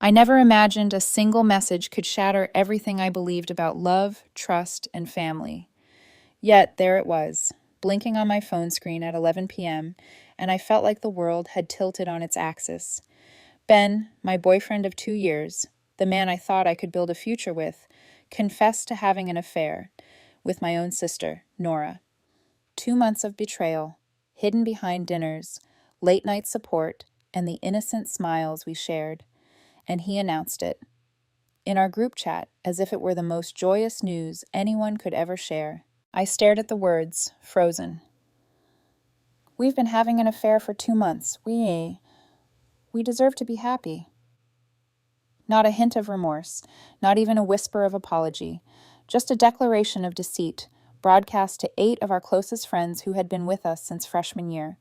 I never imagined a single message could shatter everything I believed about love, trust, and family. Yet there it was, blinking on my phone screen at 11 p.m., and I felt like the world had tilted on its axis. Ben, my boyfriend of 2 years, the man I thought I could build a future with, confessed to having an affair with my own sister, Nora. 2 months of betrayal, hidden behind dinners, late night support, and the innocent smiles we shared. And he announced it in our group chat as if it were the most joyous news anyone could ever share. I stared at the words, frozen. We've been having an affair for 2 months. We deserve to be happy. Not a hint of remorse, not even a whisper of apology, just a declaration of deceit, broadcast to 8 of our closest friends who had been with us since freshman year.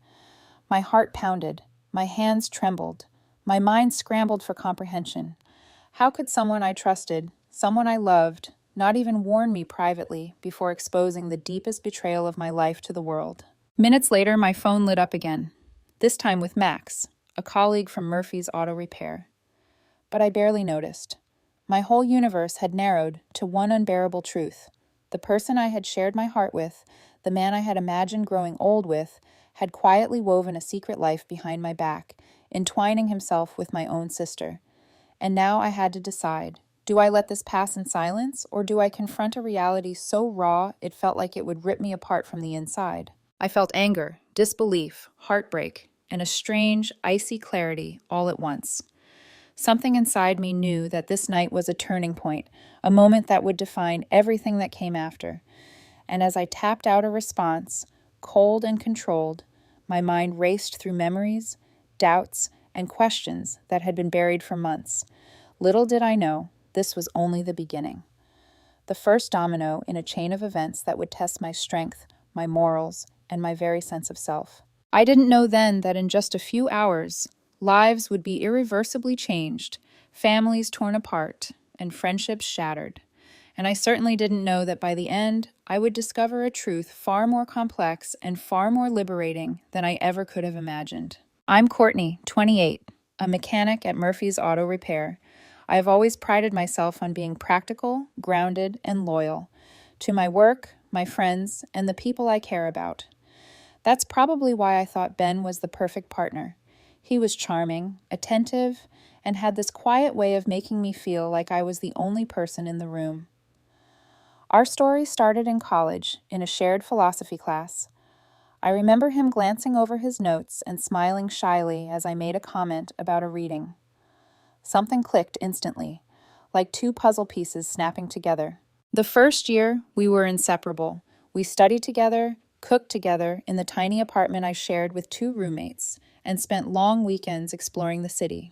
My heart pounded, my hands trembled, my mind scrambled for comprehension. How could someone I trusted, someone I loved, not even warn me privately before exposing the deepest betrayal of my life to the world? Minutes later, my phone lit up again, this time with Max, a colleague from Murphy's Auto Repair. But I barely noticed. My whole universe had narrowed to one unbearable truth. The person I had shared my heart with, the man I had imagined growing old with, had quietly woven a secret life behind my back, entwining himself with my own sister. And now I had to decide, do I let this pass in silence, or do I confront a reality so raw it felt like it would rip me apart from the inside? I felt anger, disbelief, heartbreak, and a strange, icy clarity all at once. Something inside me knew that this night was a turning point, a moment that would define everything that came after. And as I tapped out a response, cold and controlled, my mind raced through memories, doubts, and questions that had been buried for months. Little did I know, this was only the beginning. The first domino in a chain of events that would test my strength, my morals, and my very sense of self. I didn't know then that in just a few hours, lives would be irreversibly changed, families torn apart, and friendships shattered. And I certainly didn't know that by the end, I would discover a truth far more complex and far more liberating than I ever could have imagined. I'm Courtney, 28, a mechanic at Murphy's Auto Repair. I have always prided myself on being practical, grounded, and loyal to my work, my friends, and the people I care about. That's probably why I thought Ben was the perfect partner. He was charming, attentive, and had this quiet way of making me feel like I was the only person in the room. Our story started in college, in a shared philosophy class. I remember him glancing over his notes and smiling shyly as I made a comment about a reading. Something clicked instantly, like two puzzle pieces snapping together. The first year, we were inseparable. We studied together, cooked together in the tiny apartment I shared with 2 roommates, and spent long weekends exploring the city.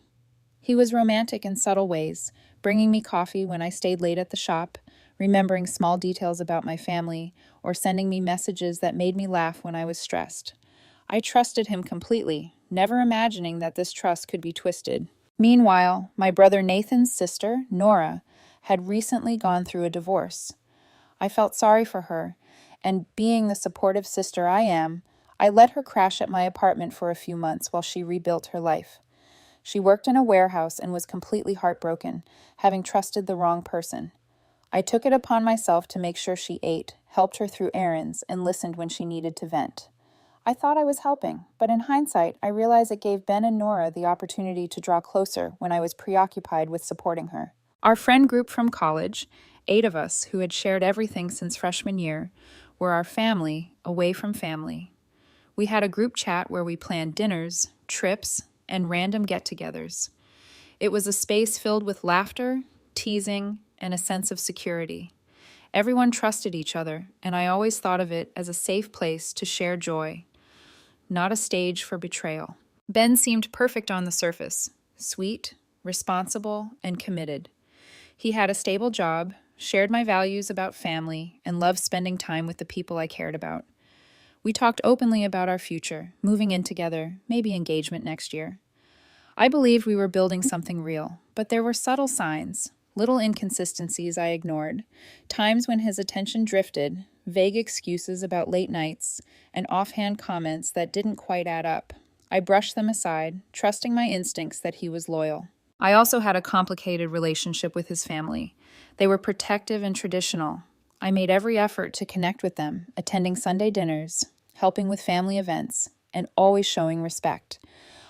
He was romantic in subtle ways, bringing me coffee when I stayed late at the shop, remembering small details about my family, or sending me messages that made me laugh when I was stressed. I trusted him completely, never imagining that this trust could be twisted. Meanwhile, my brother Nathan's sister, Nora, had recently gone through a divorce. I felt sorry for her, and being the supportive sister I am, I let her crash at my apartment for a few months while she rebuilt her life. She worked in a warehouse and was completely heartbroken, having trusted the wrong person. I took it upon myself to make sure she ate, helped her through errands, and listened when she needed to vent. I thought I was helping, but in hindsight, I realized it gave Ben and Nora the opportunity to draw closer when I was preoccupied with supporting her. Our friend group from college, 8 of us who had shared everything since freshman year, were our family away from family. We had a group chat where we planned dinners, trips, and random get-togethers. It was a space filled with laughter, teasing, and a sense of security. Everyone trusted each other, and I always thought of it as a safe place to share joy, not a stage for betrayal. Ben seemed perfect on the surface, sweet, responsible, and committed. He had a stable job, shared my values about family, and loved spending time with the people I cared about. We talked openly about our future, moving in together, maybe engagement next year. I believed we were building something real, but there were subtle signs, little inconsistencies I ignored, times when his attention drifted, vague excuses about late nights, and offhand comments that didn't quite add up. I brushed them aside, trusting my instincts that he was loyal. I also had a complicated relationship with his family. They were protective and traditional. I made every effort to connect with them, attending Sunday dinners, helping with family events, and always showing respect.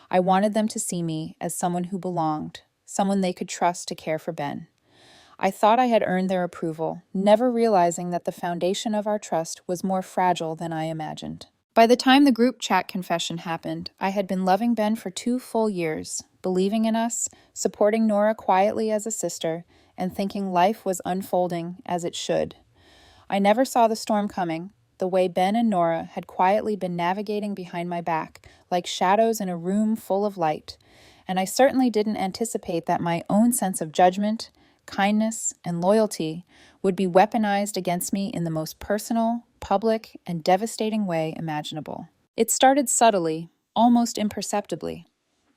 I wanted them to see me as someone who belonged, someone they could trust to care for Ben. I thought I had earned their approval, never realizing that the foundation of our trust was more fragile than I imagined. By the time the group chat confession happened, I had been loving Ben for 2 full years, believing in us, supporting Nora quietly as a sister, and thinking life was unfolding as it should. I never saw the storm coming, the way Ben and Nora had quietly been navigating behind my back, like shadows in a room full of light, and I certainly didn't anticipate that my own sense of judgment, kindness, and loyalty would be weaponized against me in the most personal, public, and devastating way imaginable. It started subtly, almost imperceptibly.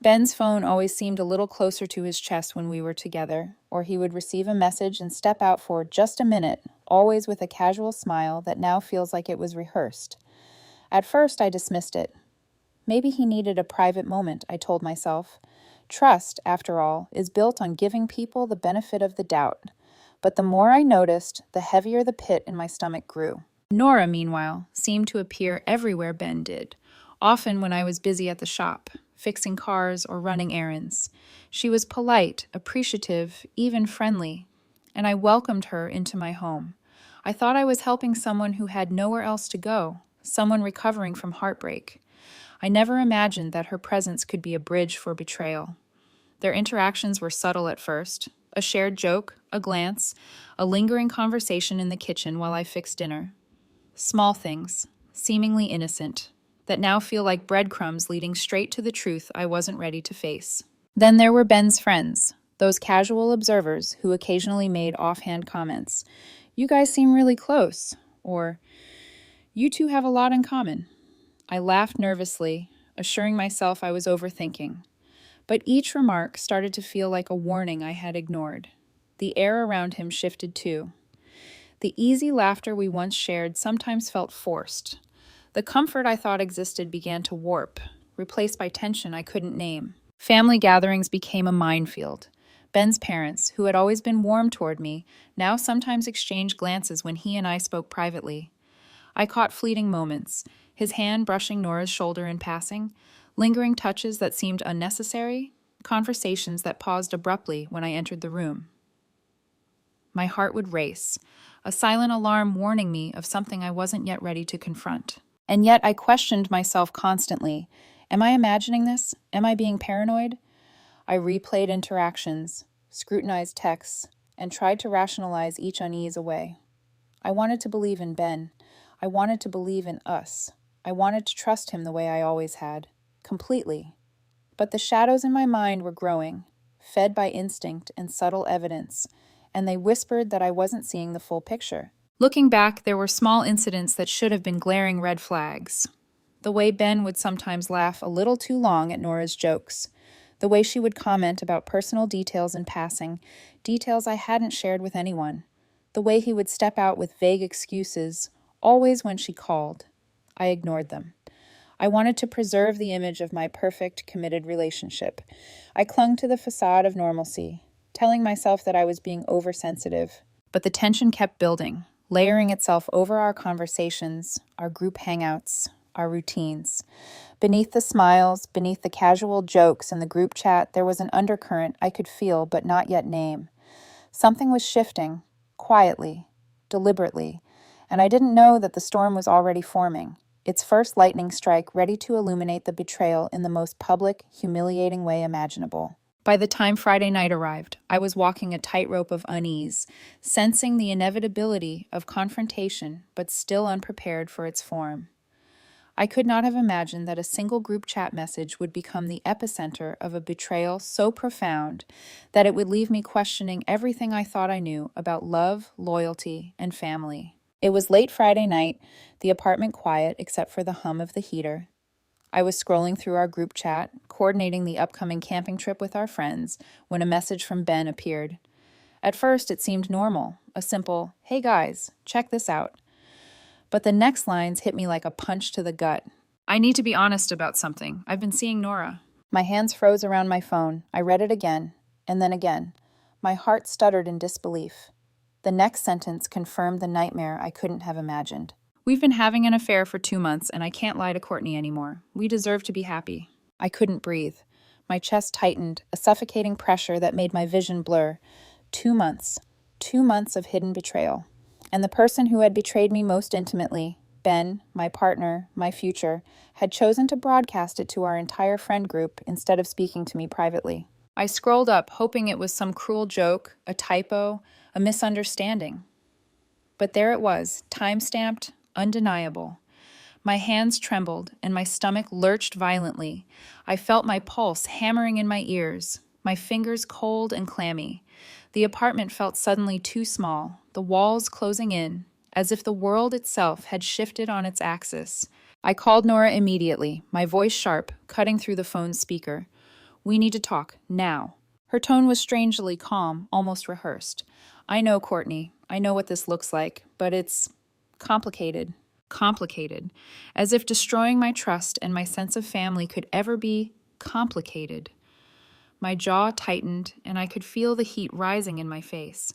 Ben's phone always seemed a little closer to his chest when we were together, or he would receive a message and step out for just a minute, always with a casual smile that now feels like it was rehearsed. At first, I dismissed it. Maybe he needed a private moment, I told myself. Trust, after all, is built on giving people the benefit of the doubt. But the more I noticed, the heavier the pit in my stomach grew. Nora, meanwhile, seemed to appear everywhere Ben did, often when I was busy at the shop, fixing cars or running errands. She was polite, appreciative, even friendly, and I welcomed her into my home. I thought I was helping someone who had nowhere else to go, someone recovering from heartbreak. I never imagined that her presence could be a bridge for betrayal. Their interactions were subtle at first, a shared joke, a glance, a lingering conversation in the kitchen while I fixed dinner. Small things, seemingly innocent, that now feel like breadcrumbs leading straight to the truth I wasn't ready to face. Then there were Ben's friends, those casual observers who occasionally made offhand comments. "You guys seem really close," or "You two have a lot in common." I laughed nervously, assuring myself I was overthinking. But each remark started to feel like a warning I had ignored. The air around him shifted too. The easy laughter we once shared sometimes felt forced. The comfort I thought existed began to warp, replaced by tension I couldn't name. Family gatherings became a minefield. Ben's parents, who had always been warm toward me, now sometimes exchanged glances when he and I spoke privately. I caught fleeting moments, his hand brushing Nora's shoulder in passing, lingering touches that seemed unnecessary, conversations that paused abruptly when I entered the room. My heart would race, a silent alarm warning me of something I wasn't yet ready to confront. And yet I questioned myself constantly. Am I imagining this? Am I being paranoid? I replayed interactions, scrutinized texts, and tried to rationalize each unease away. I wanted to believe in Ben. I wanted to believe in us. I wanted to trust him the way I always had, completely. But the shadows in my mind were growing, fed by instinct and subtle evidence, and they whispered that I wasn't seeing the full picture. Looking back, there were small incidents that should have been glaring red flags. The way Ben would sometimes laugh a little too long at Nora's jokes. The way she would comment about personal details in passing, details I hadn't shared with anyone. The way he would step out with vague excuses, always when she called. I ignored them. I wanted to preserve the image of my perfect, committed relationship. I clung to the facade of normalcy, telling myself that I was being oversensitive. But the tension kept building, layering itself over our conversations, our group hangouts, our routines. Beneath the smiles, beneath the casual jokes in the group chat, there was an undercurrent I could feel but not yet name. Something was shifting, quietly, deliberately, and I didn't know that the storm was already forming, its first lightning strike ready to illuminate the betrayal in the most public, humiliating way imaginable. By the time Friday night arrived, I was walking a tightrope of unease, sensing the inevitability of confrontation, but still unprepared for its form. I could not have imagined that a single group chat message would become the epicenter of a betrayal so profound that it would leave me questioning everything I thought I knew about love, loyalty, and family. It was late Friday night, the apartment quiet except for the hum of the heater. I was scrolling through our group chat, coordinating the upcoming camping trip with our friends, when a message from Ben appeared. At first, it seemed normal, a simple, "Hey guys, check this out." But the next lines hit me like a punch to the gut. "I need to be honest about something. I've been seeing Nora." My hands froze around my phone. I read it again. And then again. My heart stuttered in disbelief. The next sentence confirmed the nightmare I couldn't have imagined. We've been having an affair for 2 months, and I can't lie to Courtney anymore. We deserve to be happy. I couldn't breathe. My chest tightened, a suffocating pressure that made my vision blur. 2 months. 2 months of hidden betrayal. And the person who had betrayed me most intimately, Ben, my partner, my future, had chosen to broadcast it to our entire friend group instead of speaking to me privately. I scrolled up, hoping it was some cruel joke, a typo, a misunderstanding. But there it was, time-stamped, undeniable. My hands trembled, and my stomach lurched violently. I felt my pulse hammering in my ears, my fingers cold and clammy. The apartment felt suddenly too small, the walls closing in, as if the world itself had shifted on its axis. I called Nora immediately, my voice sharp, cutting through the phone's speaker. We need to talk, now. Her tone was strangely calm, almost rehearsed. I know, Courtney. I know what this looks like, but it's complicated. Complicated. As if destroying my trust and my sense of family could ever be complicated. My jaw tightened, and I could feel the heat rising in my face.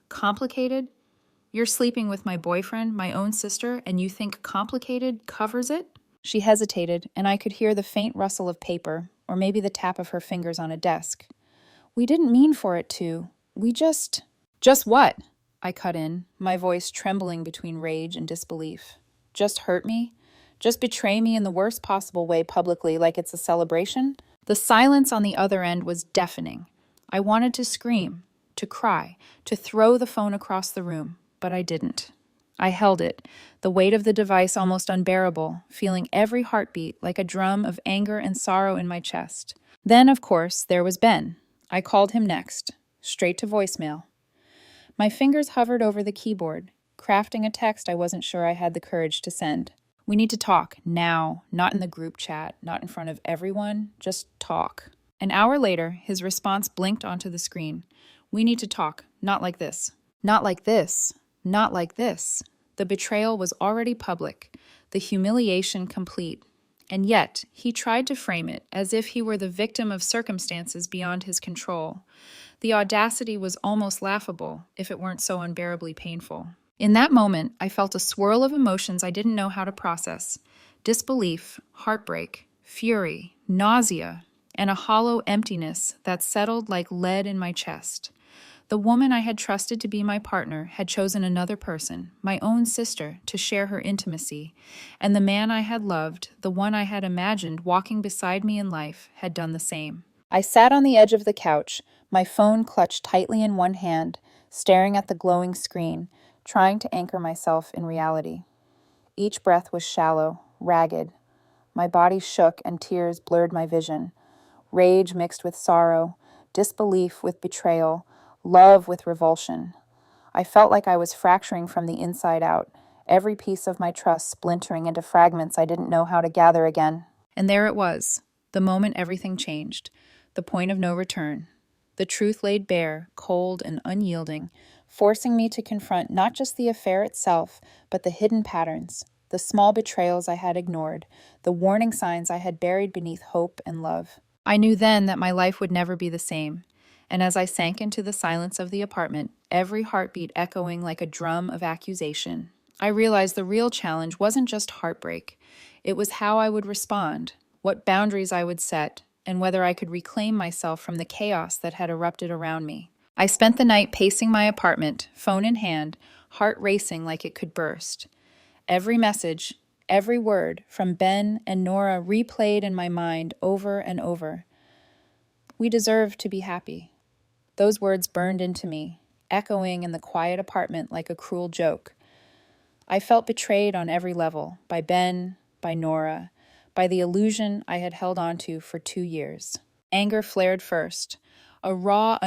Complicated? You're sleeping with my boyfriend, my own sister, and you think complicated covers it? She hesitated, and I could hear the faint rustle of paper, or maybe the tap of her fingers on a desk. We didn't mean for it to. We just... Just what? I cut in, my voice trembling between rage and disbelief. Just hurt me? Just betray me in the worst possible way publicly, like it's a celebration? The silence on the other end was deafening. I wanted to scream, to cry, to throw the phone across the room, but I didn't. I held it, the weight of the device almost unbearable, feeling every heartbeat like a drum of anger and sorrow in my chest. Then, of course, there was Ben. I called him next, straight to voicemail. My fingers hovered over the keyboard, crafting a text I wasn't sure I had the courage to send. We need to talk, now, not in the group chat, not in front of everyone, just talk. An hour later, his response blinked onto the screen. We need to talk, not like this. Not like this. Not like this. The betrayal was already public, the humiliation complete. And yet, he tried to frame it as if he were the victim of circumstances beyond his control. The audacity was almost laughable, if it weren't so unbearably painful. In that moment, I felt a swirl of emotions I didn't know how to process. Disbelief, heartbreak, fury, nausea, and a hollow emptiness that settled like lead in my chest. The woman I had trusted to be my partner had chosen another person, my own sister, to share her intimacy, and the man I had loved, the one I had imagined walking beside me in life, had done the same. I sat on the edge of the couch, my phone clutched tightly in one hand, staring at the glowing screen, trying to anchor myself in reality. Each breath was shallow, ragged. My body shook and tears blurred my vision. Rage mixed with sorrow, disbelief with betrayal, love with revulsion. I felt like I was fracturing from the inside out, every piece of my trust splintering into fragments I didn't know how to gather again. And there it was, the moment everything changed, the point of no return. The truth laid bare, cold and unyielding, forcing me to confront not just the affair itself, but the hidden patterns, the small betrayals I had ignored, the warning signs I had buried beneath hope and love. I knew then that my life would never be the same. And as I sank into the silence of the apartment, every heartbeat echoing like a drum of accusation, I realized the real challenge wasn't just heartbreak. It was how I would respond, what boundaries I would set, and whether I could reclaim myself from the chaos that had erupted around me. I spent the night pacing my apartment, phone in hand, heart racing like it could burst. Every message, every word from Ben and Nora replayed in my mind over and over. We deserve to be happy. Those words burned into me, echoing in the quiet apartment like a cruel joke. I felt betrayed on every level, by Ben, by Nora, by the illusion I had held onto for 2 years. Anger flared first, a raw,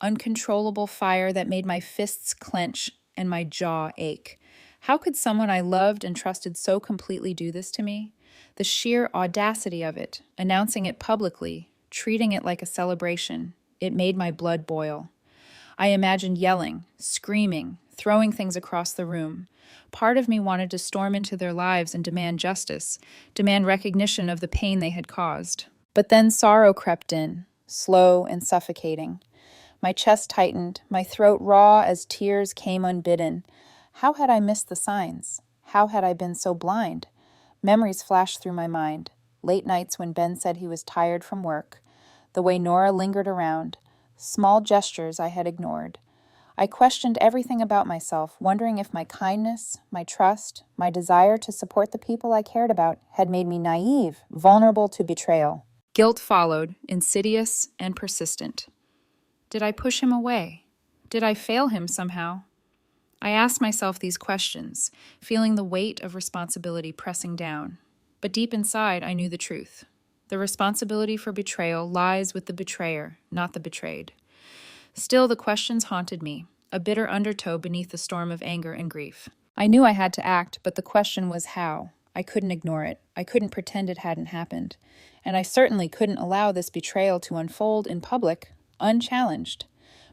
uncontrollable fire that made my fists clench and my jaw ache. How could someone I loved and trusted so completely do this to me? The sheer audacity of it, announcing it publicly, treating it like a celebration, it made my blood boil. I imagined yelling, screaming, throwing things across the room. Part of me wanted to storm into their lives and demand justice, demand recognition of the pain they had caused. But then sorrow crept in, slow and suffocating. My chest tightened, my throat raw as tears came unbidden. How had I missed the signs? How had I been so blind? Memories flashed through my mind. Late nights when Ben said he was tired from work, the way Nora lingered around, small gestures I had ignored. I questioned everything about myself, wondering if my kindness, my trust, my desire to support the people I cared about had made me naive, vulnerable to betrayal. Guilt followed, insidious and persistent. Did I push him away? Did I fail him somehow? I asked myself these questions, feeling the weight of responsibility pressing down. But deep inside, I knew the truth. The responsibility for betrayal lies with the betrayer, not the betrayed. Still, the questions haunted me, a bitter undertow beneath the storm of anger and grief. I knew I had to act, but the question was how. I couldn't ignore it. I couldn't pretend it hadn't happened. And I certainly couldn't allow this betrayal to unfold in public, unchallenged.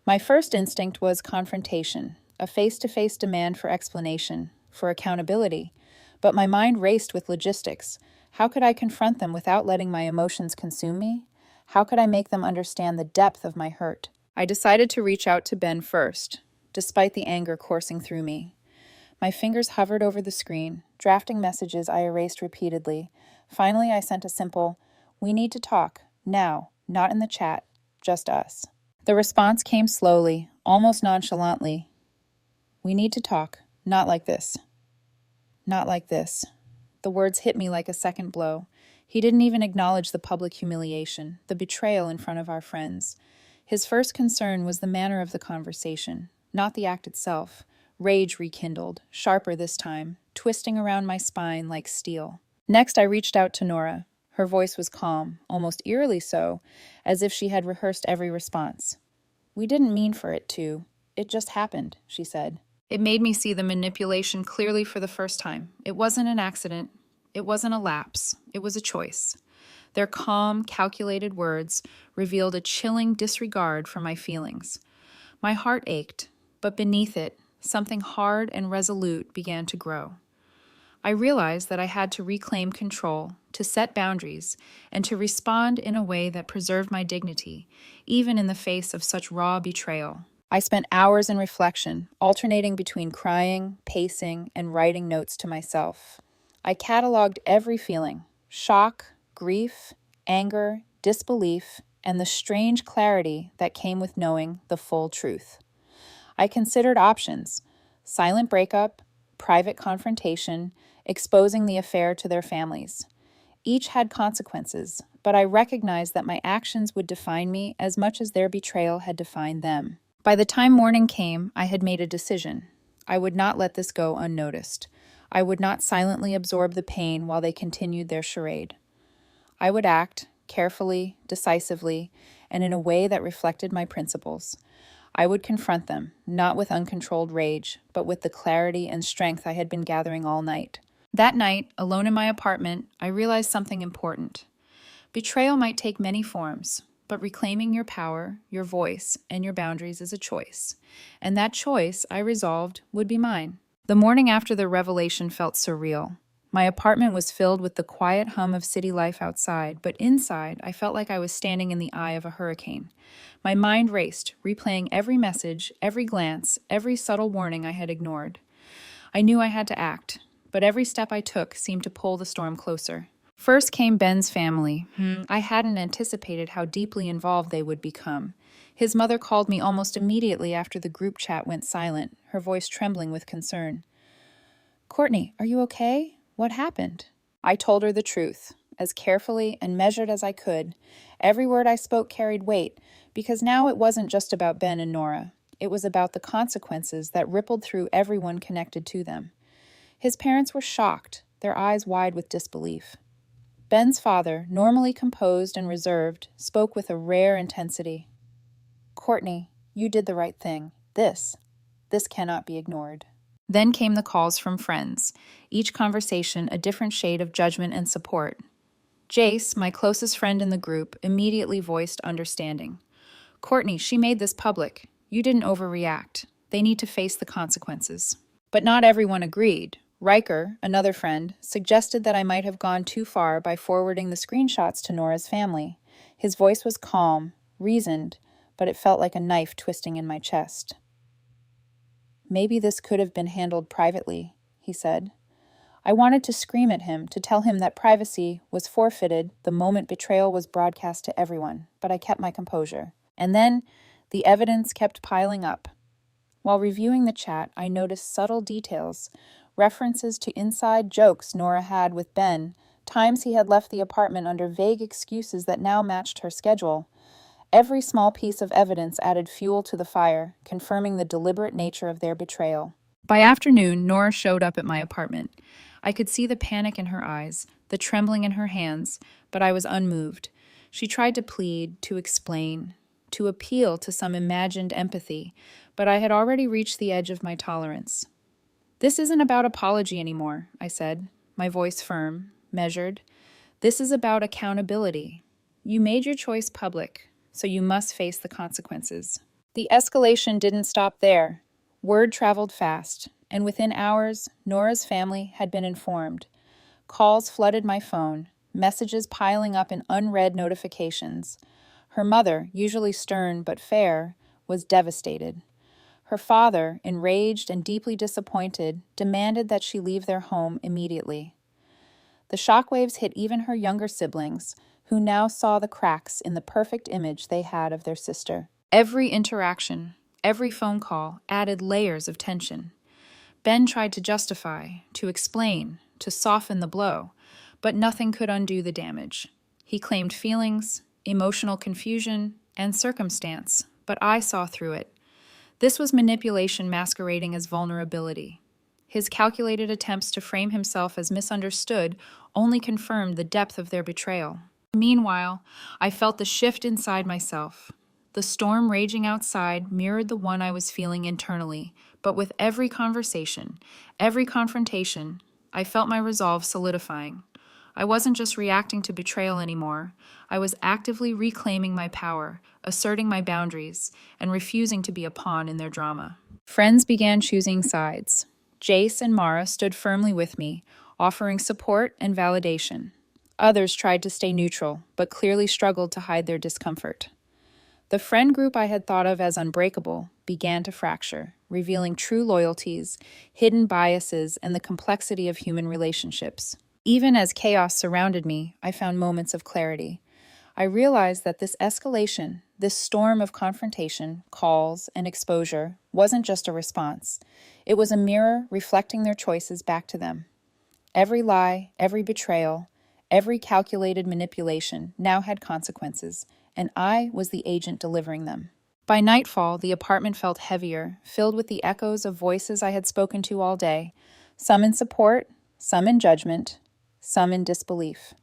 My first instinct was confrontation, a face-to-face demand for explanation, for accountability. But my mind raced with logistics. How could I confront them without letting my emotions consume me? How could I make them understand the depth of my hurt? I decided to reach out to Ben first, despite the anger coursing through me. My fingers hovered over the screen, drafting messages I erased repeatedly. Finally, I sent a simple, "We need to talk, now, not in the chat, just us." The response came slowly, almost nonchalantly. "We need to talk, not like this. Not like this." The words hit me like a second blow. He didn't even acknowledge the public humiliation, the betrayal in front of our friends. His first concern was the manner of the conversation, not the act itself. Rage rekindled, sharper this time, twisting around my spine like steel. Next, I reached out to Nora. Her voice was calm, almost eerily so, as if she had rehearsed every response. "We didn't mean for it to. It just happened," she said. It made me see the manipulation clearly for the first time. It wasn't an accident. It wasn't a lapse. It was a choice. Their calm, calculated words revealed a chilling disregard for my feelings. My heart ached, but beneath it, something hard and resolute began to grow. I realized that I had to reclaim control, to set boundaries, and to respond in a way that preserved my dignity, even in the face of such raw betrayal. I spent hours in reflection, alternating between crying, pacing, and writing notes to myself. I cataloged every feeling: shock, grief, anger, disbelief, and the strange clarity that came with knowing the full truth. I considered options: silent breakup, private confrontation, exposing the affair to their families. Each had consequences, but I recognized that my actions would define me as much as their betrayal had defined them. By the time morning came, I had made a decision. I would not let this go unnoticed. I would not silently absorb the pain while they continued their charade. I would act, carefully, decisively, and in a way that reflected my principles. I would confront them, not with uncontrolled rage, but with the clarity and strength I had been gathering all night. That night, alone in my apartment, I realized something important. Betrayal might take many forms, but reclaiming your power, your voice, and your boundaries is a choice. And that choice, I resolved, would be mine. The morning after the revelation felt surreal. My apartment was filled with the quiet hum of city life outside, but inside, I felt like I was standing in the eye of a hurricane. My mind raced, replaying every message, every glance, every subtle warning I had ignored. I knew I had to act, but every step I took seemed to pull the storm closer. First came Ben's family. I hadn't anticipated how deeply involved they would become. His mother called me almost immediately after the group chat went silent, her voice trembling with concern. "Courtney, are you okay? What happened?" I told her the truth, as carefully and measured as I could. Every word I spoke carried weight, because now it wasn't just about Ben and Nora. It was about the consequences that rippled through everyone connected to them. His parents were shocked, their eyes wide with disbelief. Ben's father, normally composed and reserved, spoke with a rare intensity. "Courtney, you did the right thing. This cannot be ignored." Then came the calls from friends, each conversation a different shade of judgment and support. Jace, my closest friend in the group, immediately voiced understanding. "Courtney, she made this public. You didn't overreact. They need to face the consequences." But not everyone agreed. Riker, another friend, suggested that I might have gone too far by forwarding the screenshots to Nora's family. His voice was calm, reasoned, but it felt like a knife twisting in my chest. "Maybe this could have been handled privately," he said. I wanted to scream at him, to tell him that privacy was forfeited the moment betrayal was broadcast to everyone, but I kept my composure. And then the evidence kept piling up. While reviewing the chat, I noticed subtle details, references to inside jokes Nora had with Ben, times he had left the apartment under vague excuses that now matched her schedule. Every small piece of evidence added fuel to the fire, confirming the deliberate nature of their betrayal. By afternoon, Nora showed up at my apartment. I could see the panic in her eyes, the trembling in her hands, but I was unmoved. She tried to plead, to explain, to appeal to some imagined empathy, but I had already reached the edge of my tolerance. "This isn't about apology anymore," I said, my voice firm, measured. "This is about accountability. You made your choice public, so you must face the consequences." The escalation didn't stop there. Word traveled fast, and within hours, Nora's family had been informed. Calls flooded my phone, messages piling up in unread notifications. Her mother, usually stern but fair, was devastated. Her father, enraged and deeply disappointed, demanded that she leave their home immediately. The shockwaves hit even her younger siblings, who now saw the cracks in the perfect image they had of their sister. Every interaction, every phone call added layers of tension. Ben tried to justify, to explain, to soften the blow, but nothing could undo the damage. He claimed feelings, emotional confusion, and circumstance, but I saw through it. This was manipulation masquerading as vulnerability. His calculated attempts to frame himself as misunderstood only confirmed the depth of their betrayal. Meanwhile, I felt the shift inside myself. The storm raging outside mirrored the one I was feeling internally, but with every conversation, every confrontation, I felt my resolve solidifying. I wasn't just reacting to betrayal anymore. I was actively reclaiming my power, asserting my boundaries, and refusing to be a pawn in their drama. Friends began choosing sides. Jace and Mara stood firmly with me, offering support and validation. Others tried to stay neutral, but clearly struggled to hide their discomfort. The friend group I had thought of as unbreakable began to fracture, revealing true loyalties, hidden biases, and the complexity of human relationships. Even as chaos surrounded me, I found moments of clarity. I realized that this escalation, this storm of confrontation, calls, and exposure, wasn't just a response. It was a mirror reflecting their choices back to them. Every lie, every betrayal, every calculated manipulation now had consequences, and I was the agent delivering them. By nightfall, the apartment felt heavier, filled with the echoes of voices I had spoken to all day, some in support, some in judgment, some in disbelief.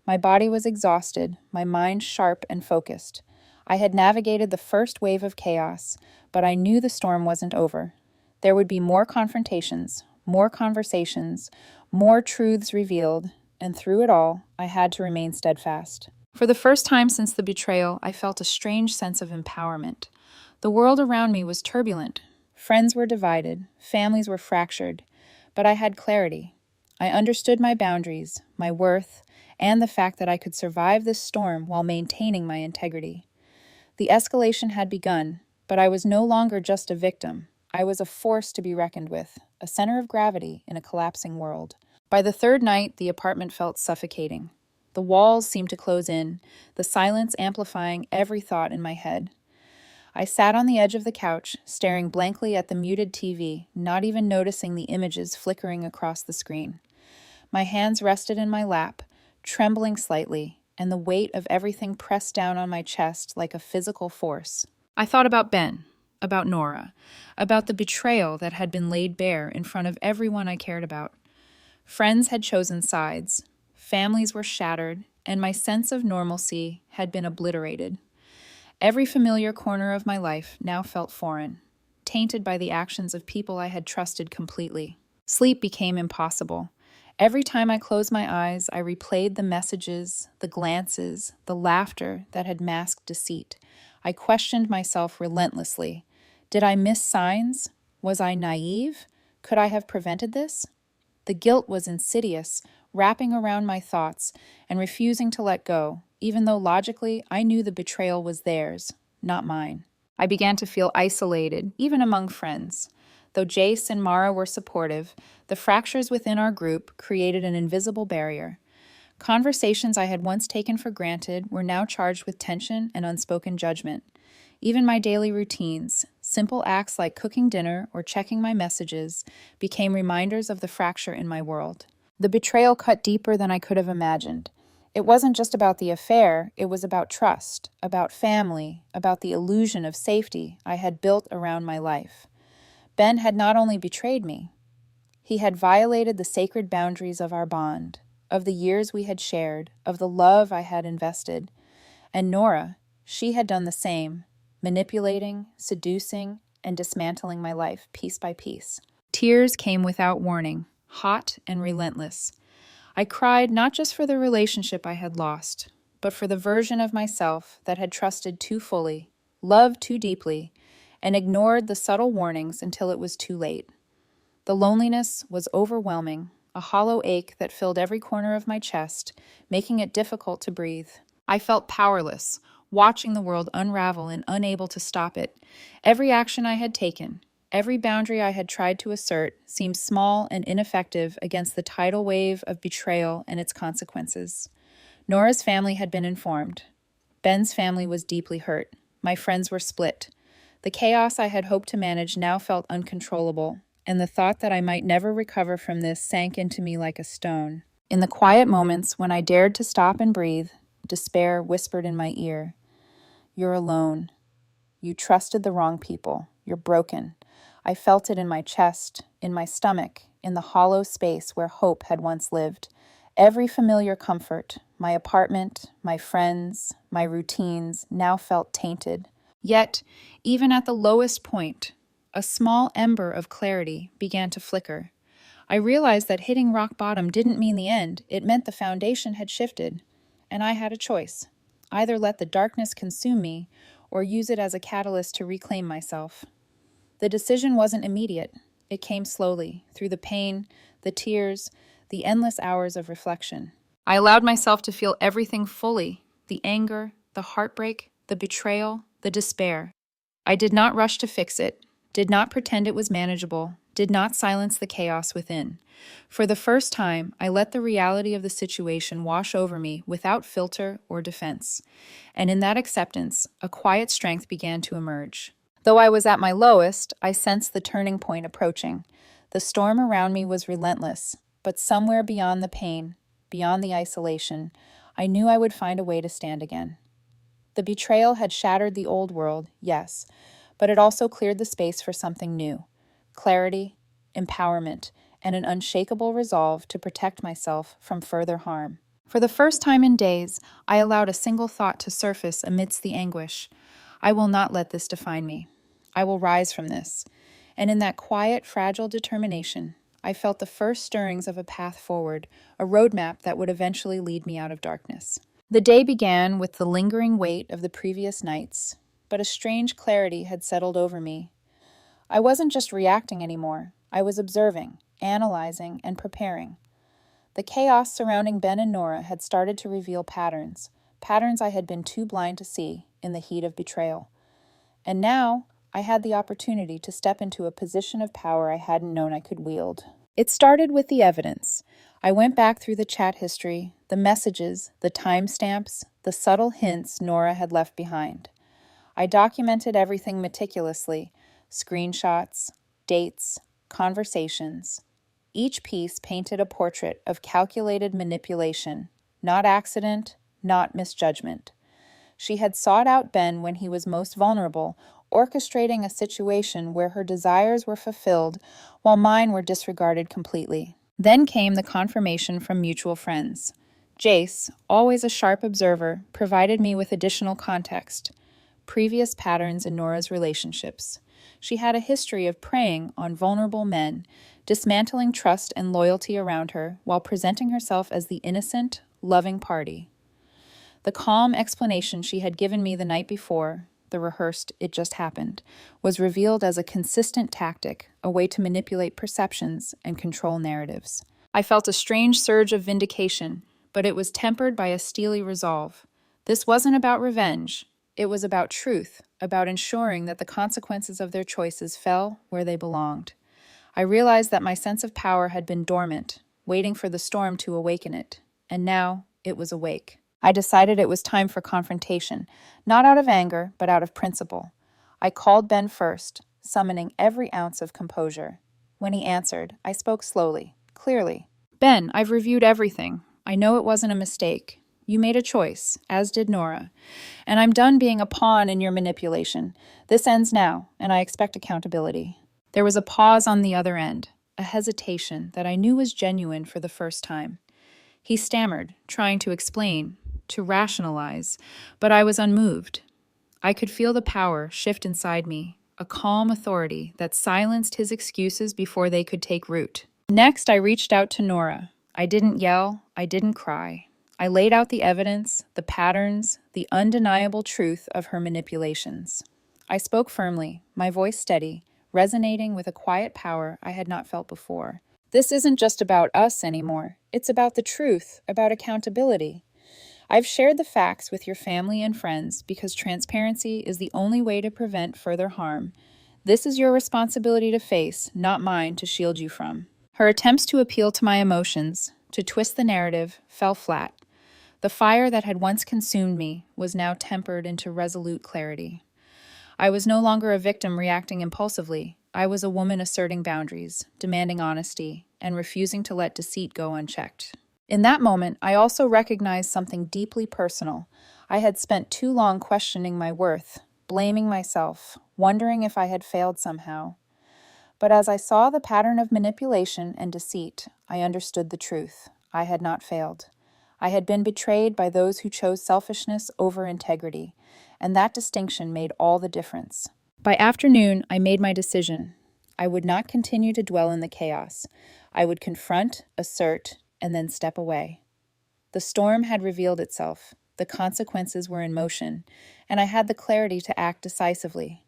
My body was exhausted, my mind sharp and focused. I had navigated the first wave of chaos, but I knew the storm wasn't over. There would be more confrontations, more conversations, more truths revealed, and through it all, I had to remain steadfast. For the first time since the betrayal, I felt a strange sense of empowerment. The world around me was turbulent. Friends were divided, families were fractured, but I had clarity. I understood my boundaries, my worth, and the fact that I could survive this storm while maintaining my integrity. The escalation had begun, but I was no longer just a victim. I was a force to be reckoned with, a center of gravity in a collapsing world. By the third night, the apartment felt suffocating. The walls seemed to close in, the silence amplifying every thought in my head. I sat on the edge of the couch, staring blankly at the muted TV, not even noticing the images flickering across the screen. My hands rested in my lap, trembling slightly, and the weight of everything pressed down on my chest like a physical force. I thought about Ben, about Nora, about the betrayal that had been laid bare in front of everyone I cared about. Friends had chosen sides. Families were shattered, and my sense of normalcy had been obliterated. Every familiar corner of my life now felt foreign, tainted by the actions of people I had trusted completely. Sleep became impossible. Every time I closed my eyes, I replayed the messages, the glances, the laughter that had masked deceit. I questioned myself relentlessly. Did I miss signs? Was I naive? Could I have prevented this? The guilt was insidious, wrapping around my thoughts and refusing to let go, even though logically I knew the betrayal was theirs, not mine. I began to feel isolated, even among friends. Though Jace and Mara were supportive, the fractures within our group created an invisible barrier. Conversations I had once taken for granted were now charged with tension and unspoken judgment. Even my daily routines, simple acts like cooking dinner or checking my messages, became reminders of the fracture in my world. The betrayal cut deeper than I could have imagined. It wasn't just about the affair, it was about trust, about family, about the illusion of safety I had built around my life. Ben had not only betrayed me, he had violated the sacred boundaries of our bond, of the years we had shared, of the love I had invested. And Nora, she had done the same, manipulating, seducing, and dismantling my life piece by piece. Tears came without warning, hot and relentless. I cried not just for the relationship I had lost, but for the version of myself that had trusted too fully, loved too deeply, and ignored the subtle warnings until it was too late. The loneliness was overwhelming, a hollow ache that filled every corner of my chest, making it difficult to breathe. I felt powerless, watching the world unravel and unable to stop it. Every action I had taken, every boundary I had tried to assert, seemed small and ineffective against the tidal wave of betrayal and its consequences. Nora's family had been informed. Ben's family was deeply hurt. My friends were split. The chaos I had hoped to manage now felt uncontrollable, and the thought that I might never recover from this sank into me like a stone. In the quiet moments when I dared to stop and breathe, despair whispered in my ear, "You're alone. You trusted the wrong people. You're broken." I felt it in my chest, in my stomach, in the hollow space where hope had once lived. Every familiar comfort, my apartment, my friends, my routines, now felt tainted. Yet, even at the lowest point, a small ember of clarity began to flicker. I realized that hitting rock bottom didn't mean the end. It meant the foundation had shifted, and I had a choice. Either let the darkness consume me, or use it as a catalyst to reclaim myself. The decision wasn't immediate. It came slowly, through the pain, the tears, the endless hours of reflection. I allowed myself to feel everything fully, the anger, the heartbreak, the betrayal, the despair. I did not rush to fix it, did not pretend it was manageable, did not silence the chaos within. For the first time, I let the reality of the situation wash over me without filter or defense. And in that acceptance, a quiet strength began to emerge. Though I was at my lowest, I sensed the turning point approaching. The storm around me was relentless, but somewhere beyond the pain, beyond the isolation, I knew I would find a way to stand again. The betrayal had shattered the old world, yes, but it also cleared the space for something new. Clarity, empowerment, and an unshakable resolve to protect myself from further harm. For the first time in days, I allowed a single thought to surface amidst the anguish. I will not let this define me. I will rise from this. And in that quiet, fragile determination, I felt the first stirrings of a path forward, a roadmap that would eventually lead me out of darkness. The day began with the lingering weight of the previous nights, but a strange clarity had settled over me. I wasn't just reacting anymore. I was observing, analyzing, and preparing. The chaos surrounding Ben and Nora had started to reveal patterns I had been too blind to see in the heat of betrayal. And now, I had the opportunity to step into a position of power I hadn't known I could wield. It started with the evidence. I went back through the chat history, the messages, the timestamps, the subtle hints Nora had left behind. I documented everything meticulously, screenshots, dates, conversations. Each piece painted a portrait of calculated manipulation, not accident, not misjudgment. She had sought out Ben when he was most vulnerable, orchestrating a situation where her desires were fulfilled while mine were disregarded completely. Then came the confirmation from mutual friends. Jace, always a sharp observer, provided me with additional context. Previous patterns in Nora's relationships. She had a history of preying on vulnerable men, dismantling trust and loyalty around her while presenting herself as the innocent, loving party. The calm explanation she had given me the night before, the rehearsed "it just happened," was revealed as a consistent tactic, a way to manipulate perceptions and control narratives. I felt a strange surge of vindication, but it was tempered by a steely resolve. This wasn't about revenge. It was about truth, about ensuring that the consequences of their choices fell where they belonged. I realized that my sense of power had been dormant, waiting for the storm to awaken it, and now it was awake. I decided it was time for confrontation, not out of anger, but out of principle. I called Ben first, summoning every ounce of composure. When he answered, I spoke slowly, clearly. Ben, I've reviewed everything. I know it wasn't a mistake. You made a choice, as did Nora. And I'm done being a pawn in your manipulation. This ends now, and I expect accountability. There was a pause on the other end, a hesitation that I knew was genuine for the first time. He stammered, trying to explain, to rationalize, but I was unmoved. I could feel the power shift inside me, a calm authority that silenced his excuses before they could take root. Next, I reached out to Nora. I didn't yell, I didn't cry. I laid out the evidence, the patterns, the undeniable truth of her manipulations. I spoke firmly, my voice steady, resonating with a quiet power I had not felt before. This isn't just about us anymore. It's about the truth, about accountability. I've shared the facts with your family and friends because transparency is the only way to prevent further harm. This is your responsibility to face, not mine to shield you from. Her attempts to appeal to my emotions, to twist the narrative, fell flat. The fire that had once consumed me was now tempered into resolute clarity. I was no longer a victim reacting impulsively. I was a woman asserting boundaries, demanding honesty, and refusing to let deceit go unchecked. In that moment, I also recognized something deeply personal. I had spent too long questioning my worth, blaming myself, wondering if I had failed somehow. But as I saw the pattern of manipulation and deceit, I understood the truth. I had not failed. I had been betrayed by those who chose selfishness over integrity, and that distinction made all the difference. By afternoon, I made my decision. I would not continue to dwell in the chaos. I would confront, assert, and then step away. The storm had revealed itself. The consequences were in motion, and I had the clarity to act decisively.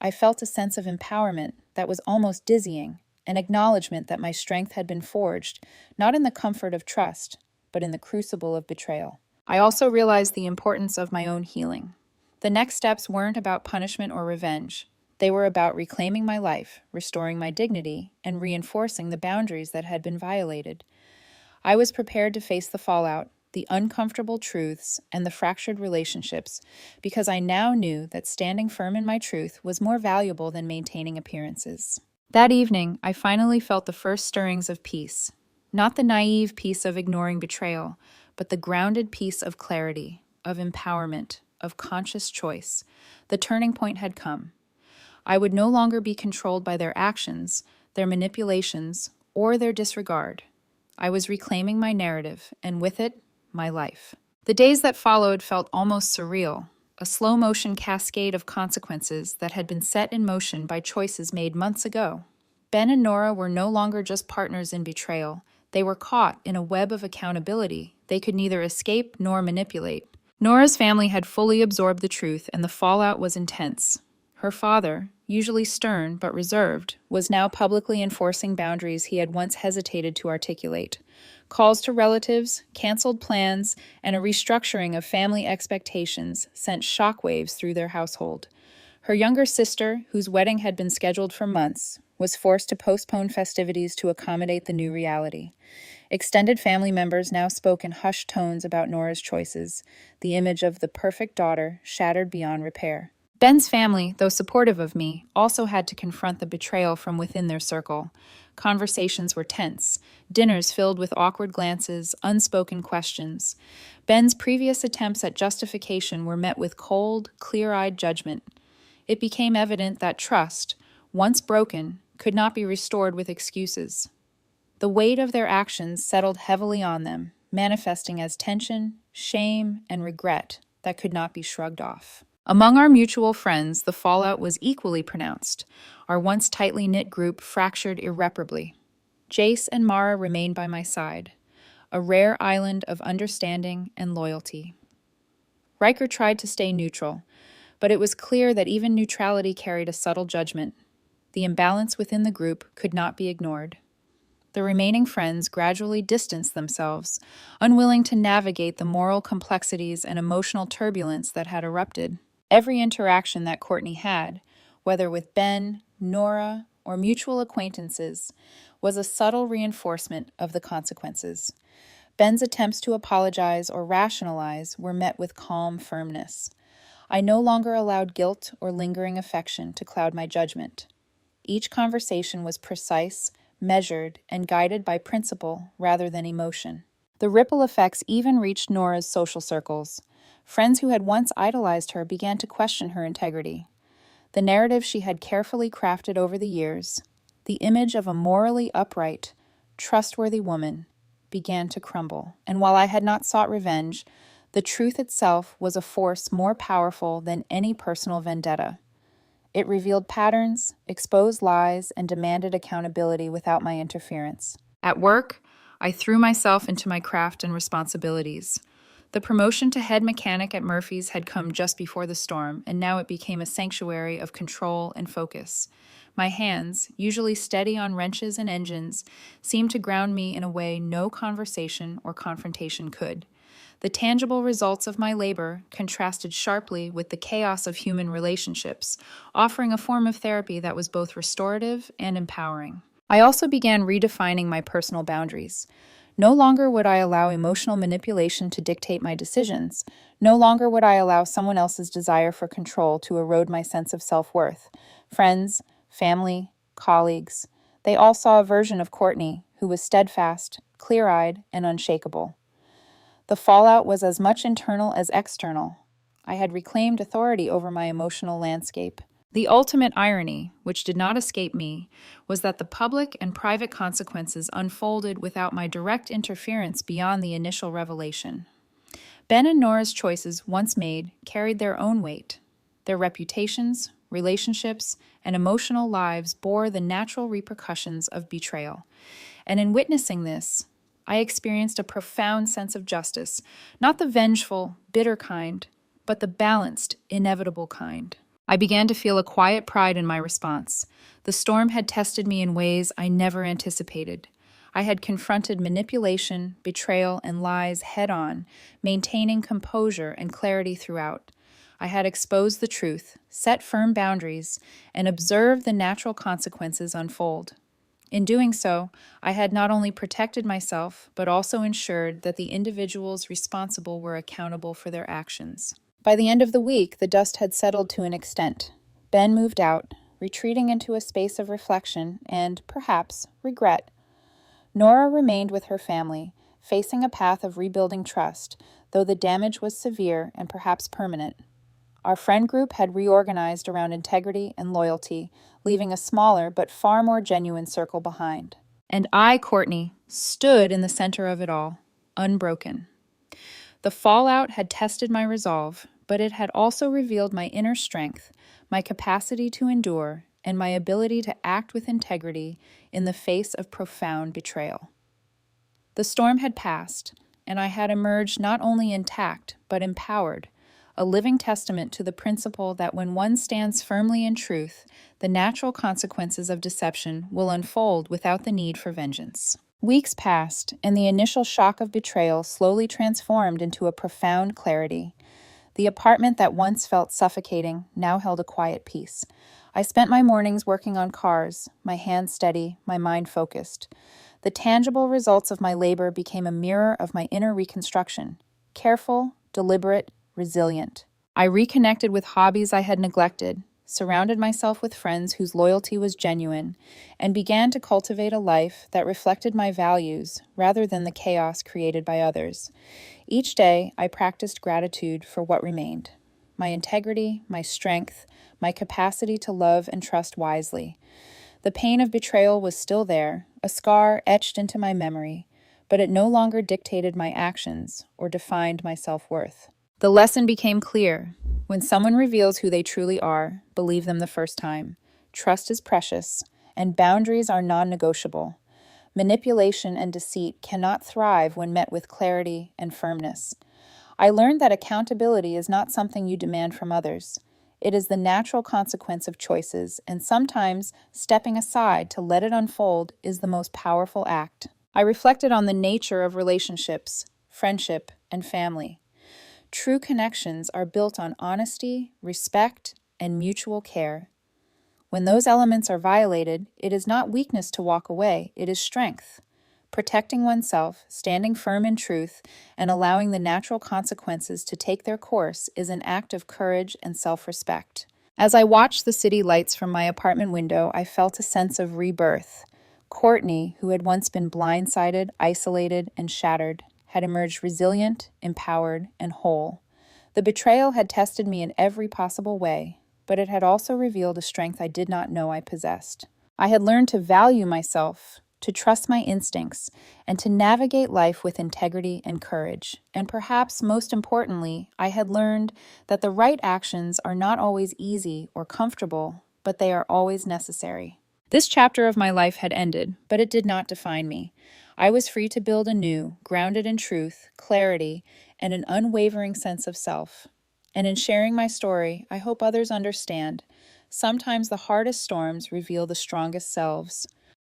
I felt a sense of empowerment that was almost dizzying, an acknowledgement that my strength had been forged, not in the comfort of trust, but in the crucible of betrayal. I also realized the importance of my own healing. The next steps weren't about punishment or revenge. They were about reclaiming my life, restoring my dignity, and reinforcing the boundaries that had been violated. I was prepared to face the fallout, the uncomfortable truths, and the fractured relationships, because I now knew that standing firm in my truth was more valuable than maintaining appearances. That evening, I finally felt the first stirrings of peace. Not the naive peace of ignoring betrayal, but the grounded peace of clarity, of empowerment, of conscious choice. The turning point had come. I would no longer be controlled by their actions, their manipulations, or their disregard. I was reclaiming my narrative, and with it, my life. The days that followed felt almost surreal, a slow-motion cascade of consequences that had been set in motion by choices made months ago. Ben and Nora were no longer just partners in betrayal. They were caught in a web of accountability they could neither escape nor manipulate. Nora's family had fully absorbed the truth, and the fallout was intense. Her father, usually stern but reserved, was now publicly enforcing boundaries he had once hesitated to articulate. Calls to relatives, canceled plans, and a restructuring of family expectations sent shockwaves through their household. Her younger sister, whose wedding had been scheduled for months, was forced to postpone festivities to accommodate the new reality. Extended family members now spoke in hushed tones about Nora's choices, the image of the perfect daughter shattered beyond repair. Ben's family, though supportive of me, also had to confront the betrayal from within their circle. Conversations were tense, dinners filled with awkward glances, unspoken questions. Ben's previous attempts at justification were met with cold, clear-eyed judgment. It became evident that trust, once broken, could not be restored with excuses. The weight of their actions settled heavily on them, manifesting as tension, shame, and regret that could not be shrugged off. Among our mutual friends, the fallout was equally pronounced. Our once tightly knit group fractured irreparably. Jace and Mara remained by my side, a rare island of understanding and loyalty. Riker tried to stay neutral, but it was clear that even neutrality carried a subtle judgment. The imbalance within the group could not be ignored. The remaining friends gradually distanced themselves, unwilling to navigate the moral complexities and emotional turbulence that had erupted. Every interaction that Courtney had, whether with Ben, Nora, or mutual acquaintances, was a subtle reinforcement of the consequences. Ben's attempts to apologize or rationalize were met with calm firmness. I no longer allowed guilt or lingering affection to cloud my judgment. Each conversation was precise, measured, and guided by principle rather than emotion. The ripple effects even reached Nora's social circles. Friends who had once idolized her began to question her integrity. The narrative she had carefully crafted over the years, the image of a morally upright, trustworthy woman, began to crumble. And while I had not sought revenge, the truth itself was a force more powerful than any personal vendetta. It revealed patterns, exposed lies, and demanded accountability without my interference. At work, I threw myself into my craft and responsibilities. The promotion to head mechanic at Murphy's had come just before the storm, and now it became a sanctuary of control and focus. My hands, usually steady on wrenches and engines, seemed to ground me in a way no conversation or confrontation could. The tangible results of my labor contrasted sharply with the chaos of human relationships, offering a form of therapy that was both restorative and empowering. I also began redefining my personal boundaries. No longer would I allow emotional manipulation to dictate my decisions. No longer would I allow someone else's desire for control to erode my sense of self-worth. Friends, family, colleagues, they all saw a version of Courtney who was steadfast, clear-eyed, and unshakable. The fallout was as much internal as external. I had reclaimed authority over my emotional landscape. The ultimate irony, which did not escape me, was that the public and private consequences unfolded without my direct interference beyond the initial revelation. Ben and Nora's choices, once made, carried their own weight. Their reputations, relationships, and emotional lives bore the natural repercussions of betrayal. And in witnessing this, I experienced a profound sense of justice, not the vengeful, bitter kind, but the balanced, inevitable kind. I began to feel a quiet pride in my response. The storm had tested me in ways I never anticipated. I had confronted manipulation, betrayal, and lies head-on, maintaining composure and clarity throughout. I had exposed the truth, set firm boundaries, and observed the natural consequences unfold. In doing so, I had not only protected myself, but also ensured that the individuals responsible were accountable for their actions. By the end of the week, the dust had settled to an extent. Ben moved out, retreating into a space of reflection and, perhaps, regret. Nora remained with her family, facing a path of rebuilding trust, though the damage was severe and perhaps permanent. Our friend group had reorganized around integrity and loyalty, leaving a smaller but far more genuine circle behind. And I, Courtney, stood in the center of it all, unbroken. The fallout had tested my resolve, but it had also revealed my inner strength, my capacity to endure, and my ability to act with integrity in the face of profound betrayal. The storm had passed, and I had emerged not only intact, but empowered, a living testament to the principle that when one stands firmly in truth, the natural consequences of deception will unfold without the need for vengeance. Weeks passed, and the initial shock of betrayal slowly transformed into a profound clarity. The apartment that once felt suffocating now held a quiet peace. I spent my mornings working on cars, my hands steady, my mind focused. The tangible results of my labor became a mirror of my inner reconstruction, careful, deliberate, resilient. I reconnected with hobbies I had neglected, surrounded myself with friends whose loyalty was genuine, and began to cultivate a life that reflected my values rather than the chaos created by others. Each day, I practiced gratitude for what remained: my integrity, my strength, my capacity to love and trust wisely. The pain of betrayal was still there, a scar etched into my memory, but it no longer dictated my actions or defined my self-worth. The lesson became clear. When someone reveals who they truly are, believe them the first time. Trust is precious, and boundaries are non-negotiable. Manipulation and deceit cannot thrive when met with clarity and firmness. I learned that accountability is not something you demand from others. It is the natural consequence of choices, and sometimes stepping aside to let it unfold is the most powerful act. I reflected on the nature of relationships, friendship, and family. True connections are built on honesty, respect, and mutual care. When those elements are violated, it is not weakness to walk away, it is strength. Protecting oneself, standing firm in truth, and allowing the natural consequences to take their course is an act of courage and self-respect. As I watched the city lights from my apartment window, I felt a sense of rebirth. Courtney, who had once been blindsided, isolated, and shattered, had emerged resilient, empowered, and whole. The betrayal had tested me in every possible way, but it had also revealed a strength I did not know I possessed. I had learned to value myself, to trust my instincts, and to navigate life with integrity and courage. And perhaps most importantly, I had learned that the right actions are not always easy or comfortable, but they are always necessary. This chapter of my life had ended, but it did not define me. I was free to build anew, grounded in truth, clarity, and an unwavering sense of self. And in sharing my story, I hope others understand. Sometimes the hardest storms reveal the strongest selves.